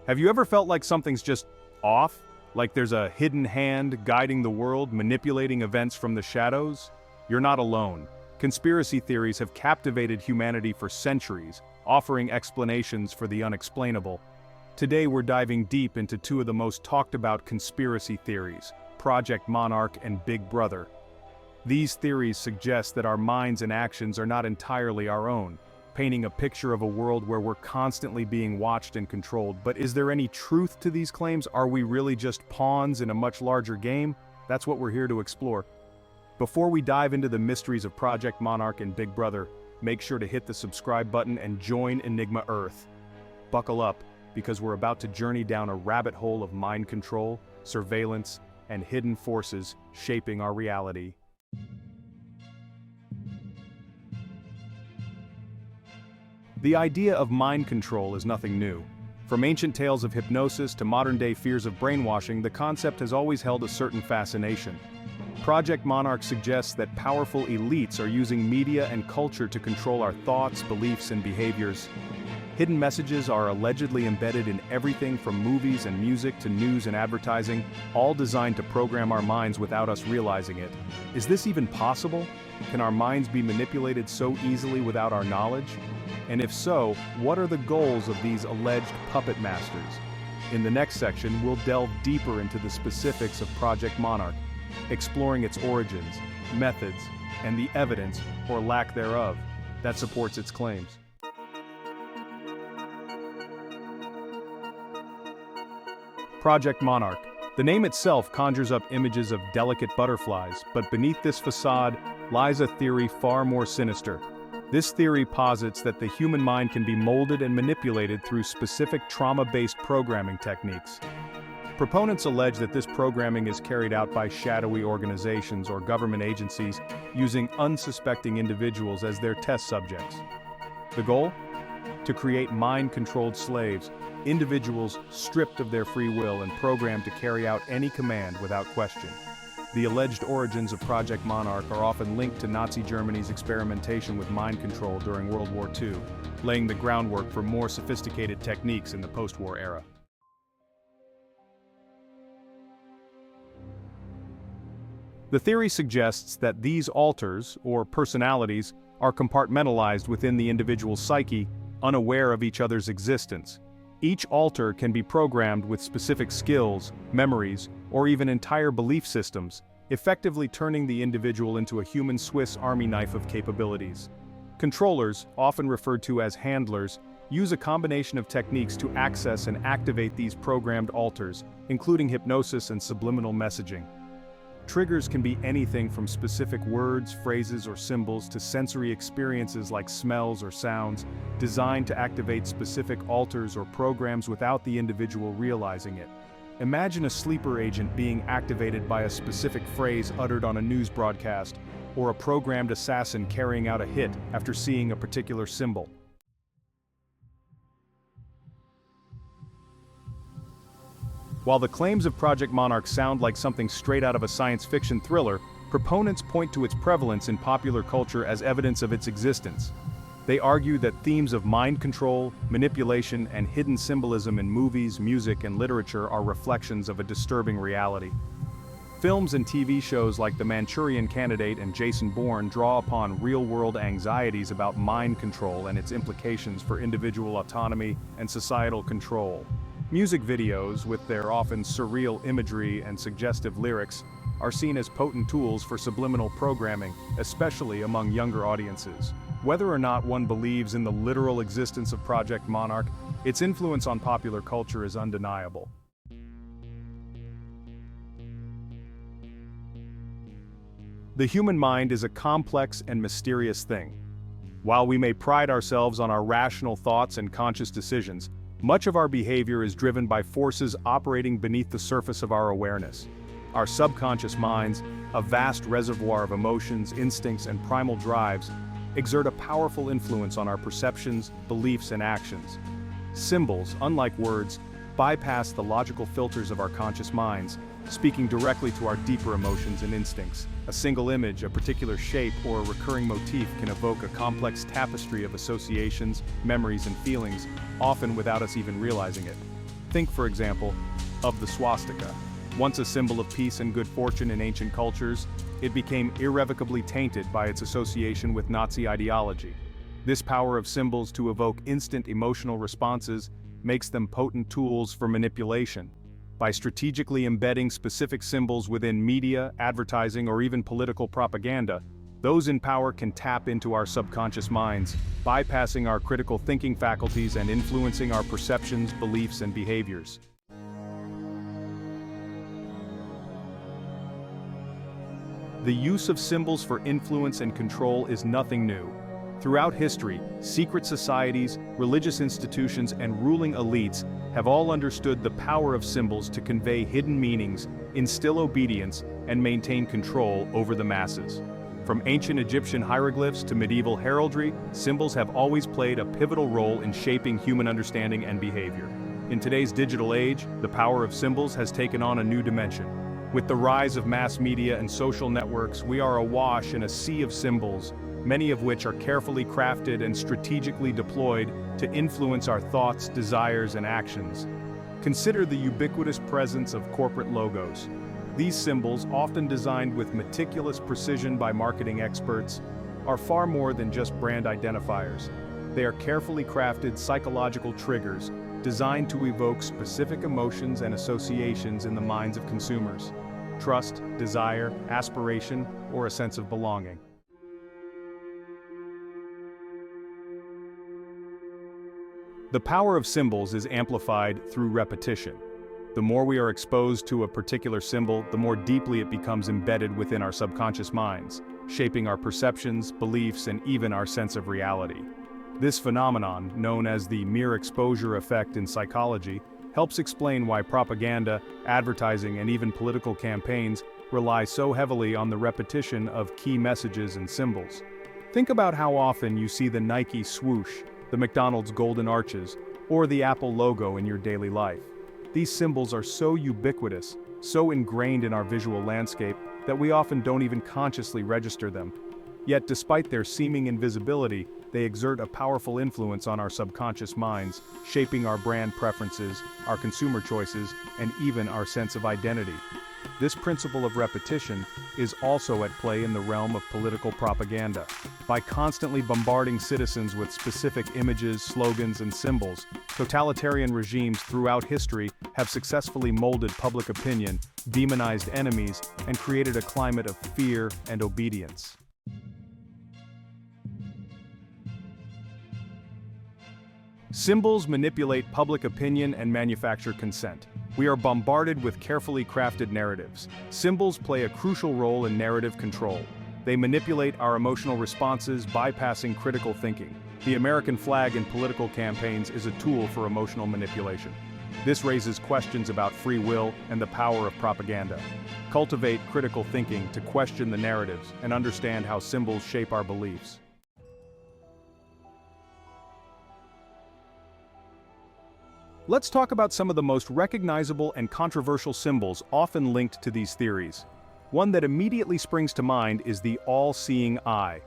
Have you ever felt like something's just off? Like there's a hidden hand guiding the world, manipulating events from the shadows? You're not alone. Conspiracy theories have captivated humanity for centuries, offering explanations for the unexplainable. Today we're diving deep into two of the most talked about conspiracy theories, Project Monarch and Big Brother. These theories suggest that our minds and actions are not entirely our own, painting a picture of a world where we're constantly being watched and controlled. But is there any truth to these claims? Are we really just pawns in a much larger game? That's what we're here to explore. Before we dive into the mysteries of Project Monarch and Big Brother, make sure to hit the subscribe button and join Enigma Earth. Buckle up, because we're about to journey down a rabbit hole of mind control, surveillance, and hidden forces shaping our reality. The idea of mind control is nothing new. From ancient tales of hypnosis to modern-day fears of brainwashing, the concept has always held a certain fascination. Project Monarch suggests that powerful elites are using media and culture to control our thoughts, beliefs, and behaviors. Hidden messages are allegedly embedded in everything from movies and music to news and advertising, all designed to program our minds without us realizing it. Is this even possible? Can our minds be manipulated so easily without our knowledge? And if so, what are the goals of these alleged puppet masters? In the next section, we'll delve deeper into the specifics of Project Monarch, exploring its origins, methods, and the evidence, or lack thereof, that supports its claims. Project Monarch. The name itself conjures up images of delicate butterflies, but beneath this facade lies a theory far more sinister. This theory posits that the human mind can be molded and manipulated through specific trauma-based programming techniques. Proponents allege that this programming is carried out by shadowy organizations or government agencies using unsuspecting individuals as their test subjects. The goal? To create mind-controlled slaves, individuals stripped of their free will and programmed to carry out any command without question. The alleged origins of Project Monarch are often linked to Nazi Germany's experimentation with mind control during World War II, laying the groundwork for more sophisticated techniques in the post-war era. The theory suggests that these alters, or personalities, are compartmentalized within the individual's psyche, unaware of each other's existence. Each alter can be programmed with specific skills, memories, or even entire belief systems, effectively turning the individual into a human Swiss Army knife of capabilities. Controllers, often referred to as handlers, use a combination of techniques to access and activate these programmed alters, including hypnosis and subliminal messaging. Triggers can be anything from specific words, phrases, or symbols to sensory experiences like smells or sounds, designed to activate specific alters or programs without the individual realizing it. Imagine a sleeper agent being activated by a specific phrase uttered on a news broadcast, or a programmed assassin carrying out a hit after seeing a particular symbol. While the claims of Project Monarch sound like something straight out of a science fiction thriller, proponents point to its prevalence in popular culture as evidence of its existence. They argue that themes of mind control, manipulation, and hidden symbolism in movies, music, and literature are reflections of a disturbing reality. Films and TV shows like The Manchurian Candidate and Jason Bourne draw upon real-world anxieties about mind control and its implications for individual autonomy and societal control. Music videos, with their often surreal imagery and suggestive lyrics, are seen as potent tools for subliminal programming, especially among younger audiences. Whether or not one believes in the literal existence of Project Monarch, its influence on popular culture is undeniable. The human mind is a complex and mysterious thing. While we may pride ourselves on our rational thoughts and conscious decisions, much of our behavior is driven by forces operating beneath the surface of our awareness. Our subconscious minds, a vast reservoir of emotions, instincts, and primal drives, exert a powerful influence on our perceptions, beliefs, and actions. Symbols, unlike words, bypass the logical filters of our conscious minds, speaking directly to our deeper emotions and instincts. A single image, a particular shape, or a recurring motif can evoke a complex tapestry of associations, memories, and feelings, often without us even realizing it. Think, for example, of the swastika. Once a symbol of peace and good fortune in ancient cultures, it became irrevocably tainted by its association with Nazi ideology. This power of symbols to evoke instant emotional responses makes them potent tools for manipulation. By strategically embedding specific symbols within media, advertising, or even political propaganda, those in power can tap into our subconscious minds, bypassing our critical thinking faculties and influencing our perceptions, beliefs, and behaviors. The use of symbols for influence and control is nothing new. Throughout history, secret societies, religious institutions, and ruling elites have all understood the power of symbols to convey hidden meanings, instill obedience, and maintain control over the masses. From ancient Egyptian hieroglyphs to medieval heraldry, symbols have always played a pivotal role in shaping human understanding and behavior. In today's digital age, the power of symbols has taken on a new dimension. With the rise of mass media and social networks, we are awash in a sea of symbols, many of which are carefully crafted and strategically deployed to influence our thoughts, desires, and actions. Consider the ubiquitous presence of corporate logos. These symbols, often designed with meticulous precision by marketing experts, are far more than just brand identifiers. They are carefully crafted psychological triggers designed to evoke specific emotions and associations in the minds of consumers: trust, desire, aspiration, or a sense of belonging. The power of symbols is amplified through repetition. The more we are exposed to a particular symbol, the more deeply it becomes embedded within our subconscious minds, shaping our perceptions, beliefs, and even our sense of reality. This phenomenon, known as the mere exposure effect in psychology, helps explain why propaganda, advertising, and even political campaigns rely so heavily on the repetition of key messages and symbols. Think about how often you see the Nike swoosh, the McDonald's golden arches, or the Apple logo in your daily life. These symbols are so ubiquitous, so ingrained in our visual landscape, that we often don't even consciously register them. Yet despite their seeming invisibility, they exert a powerful influence on our subconscious minds, shaping our brand preferences, our consumer choices, and even our sense of identity. This principle of repetition is also at play in the realm of political propaganda. By constantly bombarding citizens with specific images, slogans, and symbols, totalitarian regimes throughout history have successfully molded public opinion, demonized enemies, and created a climate of fear and obedience. Symbols manipulate public opinion and manufacture consent. We are bombarded with carefully crafted narratives. Symbols play a crucial role in narrative control. They manipulate our emotional responses, bypassing critical thinking. The American flag in political campaigns is a tool for emotional manipulation. This raises questions about free will and the power of propaganda. Cultivate critical thinking to question the narratives and understand how symbols shape our beliefs. Let's talk about some of the most recognizable and controversial symbols often linked to these theories. One that immediately springs to mind is the all-seeing eye.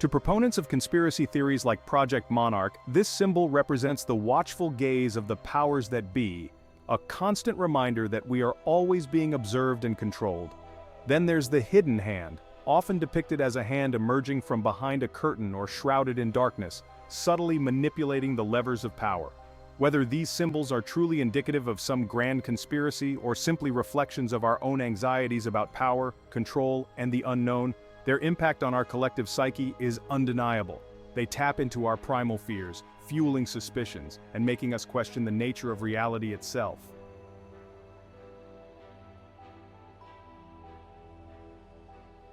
To proponents of conspiracy theories like Project Monarch, this symbol represents the watchful gaze of the powers that be, a constant reminder that we are always being observed and controlled. Then there's the hidden hand, often depicted as a hand emerging from behind a curtain or shrouded in darkness, subtly manipulating the levers of power. Whether these symbols are truly indicative of some grand conspiracy or simply reflections of our own anxieties about power, control, and the unknown, their impact on our collective psyche is undeniable. They tap into our primal fears, fueling suspicions, and making us question the nature of reality itself.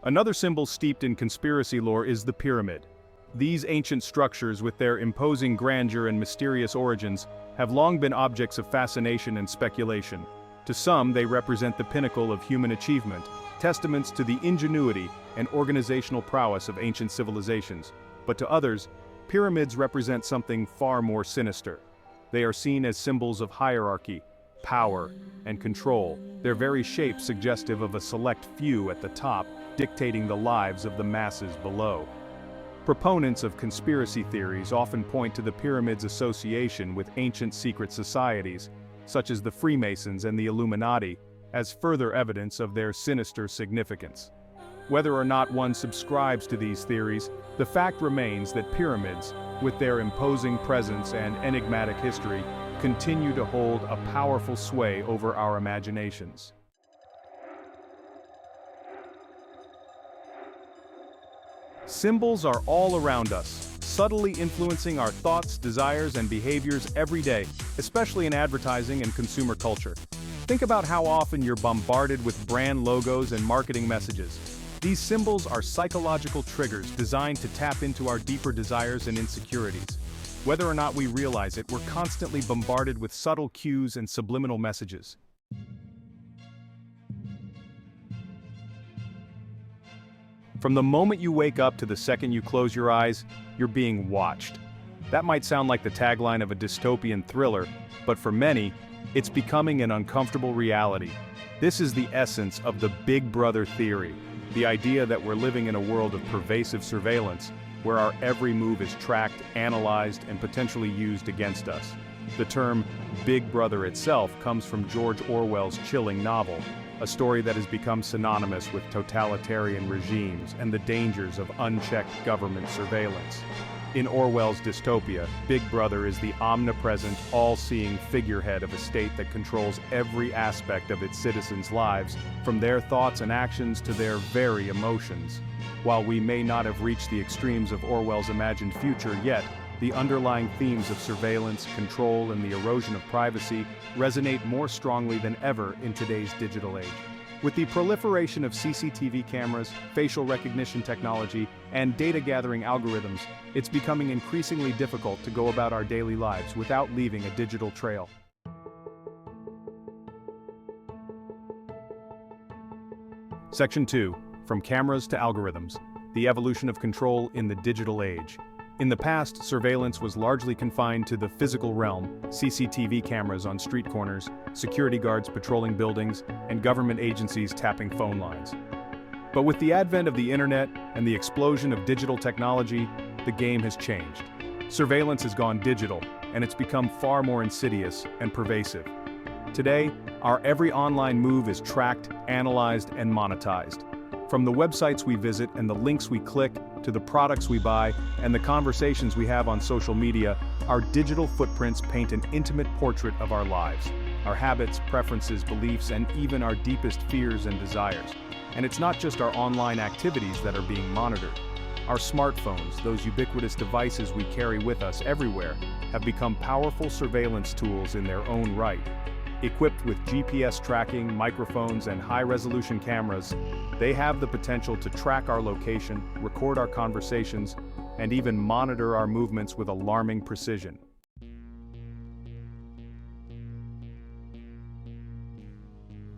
Another symbol steeped in conspiracy lore is the pyramid. These ancient structures, with their imposing grandeur and mysterious origins, have long been objects of fascination and speculation. To some, they represent the pinnacle of human achievement, testaments to the ingenuity and organizational prowess of ancient civilizations. But to others, pyramids represent something far more sinister. They are seen as symbols of hierarchy, power, and control, their very shape suggestive of a select few at the top, dictating the lives of the masses below. Proponents of conspiracy theories often point to the pyramid's association with ancient secret societies, such as the Freemasons and the Illuminati, as further evidence of their sinister significance. Whether or not one subscribes to these theories, the fact remains that pyramids, with their imposing presence and enigmatic history, continue to hold a powerful sway over our imaginations. Symbols are all around us, subtly influencing our thoughts, desires, and behaviors every day, especially in advertising and consumer culture. Think about how often you're bombarded with brand logos and marketing messages. These symbols are psychological triggers designed to tap into our deeper desires and insecurities. Whether or not we realize it, we're constantly bombarded with subtle cues and subliminal messages. From the moment you wake up to the second you close your eyes, you're being watched. That might sound like the tagline of a dystopian thriller, but for many, it's becoming an uncomfortable reality. This is the essence of the Big Brother theory, the idea that we're living in a world of pervasive surveillance, where our every move is tracked, analyzed, and potentially used against us. The term Big Brother itself comes from George Orwell's chilling novel, a story that has become synonymous with totalitarian regimes and the dangers of unchecked government surveillance. In Orwell's dystopia, Big Brother is the omnipresent, all-seeing figurehead of a state that controls every aspect of its citizens' lives, from their thoughts and actions to their very emotions. While we may not have reached the extremes of Orwell's imagined future yet, the underlying themes of surveillance, control, and the erosion of privacy resonate more strongly than ever in today's digital age. With the proliferation of CCTV cameras, facial recognition technology, and data-gathering algorithms, it's becoming increasingly difficult to go about our daily lives without leaving a digital trail. Section 2. From Cameras to Algorithms: The Evolution of Control in the Digital Age. In the past, surveillance was largely confined to the physical realm: CCTV cameras on street corners, security guards patrolling buildings, and government agencies tapping phone lines. But with the advent of the internet and the explosion of digital technology, the game has changed. Surveillance has gone digital, and it's become far more insidious and pervasive. Today, our every online move is tracked, analyzed, and monetized. From the websites we visit and the links we click, to the products we buy and the conversations we have on social media, our digital footprints paint an intimate portrait of our lives, our habits, preferences, beliefs, and even our deepest fears and desires. And it's not just our online activities that are being monitored. Our smartphones, those ubiquitous devices we carry with us everywhere, have become powerful surveillance tools in their own right. Equipped with GPS tracking, microphones, and high-resolution cameras, they have the potential to track our location, record our conversations, and even monitor our movements with alarming precision.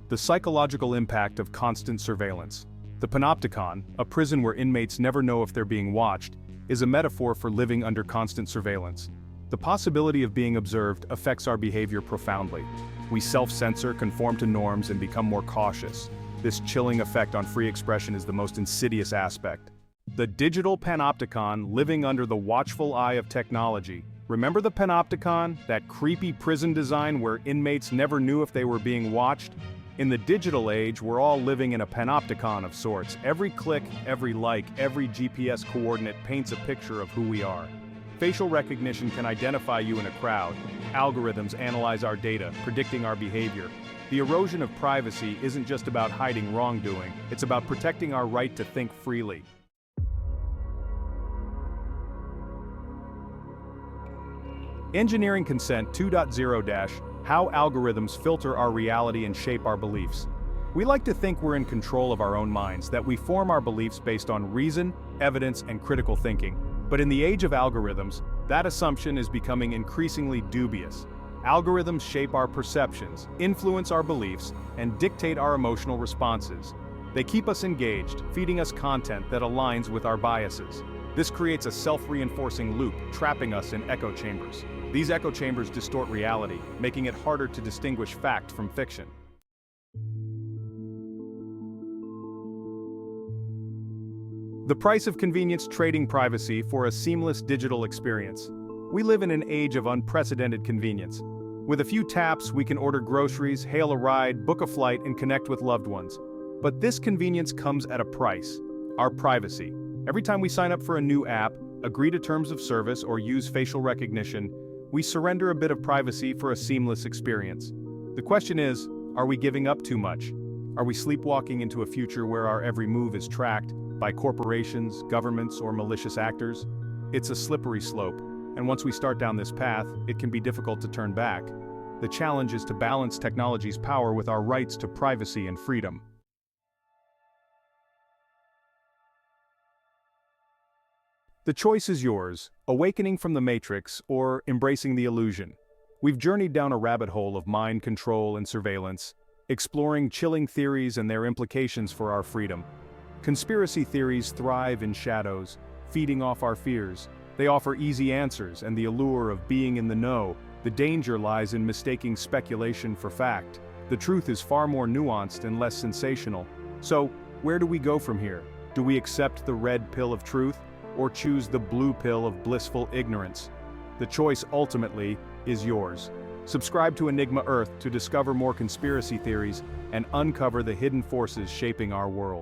The psychological impact of constant surveillance. The panopticon, a prison where inmates never know if they're being watched, is a metaphor for living under constant surveillance. The possibility of being observed affects our behavior profoundly. We self-censor, conform to norms, and become more cautious. This chilling effect on free expression is the most insidious aspect. The digital panopticon, living under the watchful eye of technology. Remember the panopticon, that creepy prison design where inmates never knew if they were being watched? In the digital age, we're all living in a panopticon of sorts. Every click, every like, every GPS coordinate paints a picture of who we are. Facial recognition can identify you in a crowd. Algorithms analyze our data, predicting our behavior. The erosion of privacy isn't just about hiding wrongdoing, it's about protecting our right to think freely. Engineering Consent 2.0- How algorithms filter our reality and shape our beliefs. We like to think we're in control of our own minds, that we form our beliefs based on reason, evidence, and critical thinking. But in the age of algorithms, that assumption is becoming increasingly dubious. Algorithms shape our perceptions, influence our beliefs, and dictate our emotional responses. They keep us engaged, feeding us content that aligns with our biases. This creates a self-reinforcing loop, trapping us in echo chambers. These echo chambers distort reality, making it harder to distinguish fact from fiction. The price of convenience: trading privacy for a seamless digital experience. We live in an age of unprecedented convenience. With a few taps, we can order groceries, hail a ride, book a flight, and connect with loved ones. But this convenience comes at a price: our privacy. Every time we sign up for a new app, agree to terms of service, or use facial recognition, we surrender a bit of privacy for a seamless experience. The question is, are we giving up too much? Are we sleepwalking into a future where our every move is tracked by corporations, governments, or malicious actors? It's a slippery slope, and once we start down this path, it can be difficult to turn back. The challenge is to balance technology's power with our rights to privacy and freedom. The choice is yours: awakening from the matrix or embracing the illusion. We've journeyed down a rabbit hole of mind control and surveillance, exploring chilling theories and their implications for our freedom. Conspiracy theories thrive in shadows, feeding off our fears. They offer easy answers and the allure of being in the know. The danger lies in mistaking speculation for fact. The truth is far more nuanced and less sensational. So, where do we go from here? Do we accept the red pill of truth, or choose the blue pill of blissful ignorance? The choice ultimately is yours. Subscribe to Enigma Earth to discover more conspiracy theories and uncover the hidden forces shaping our world.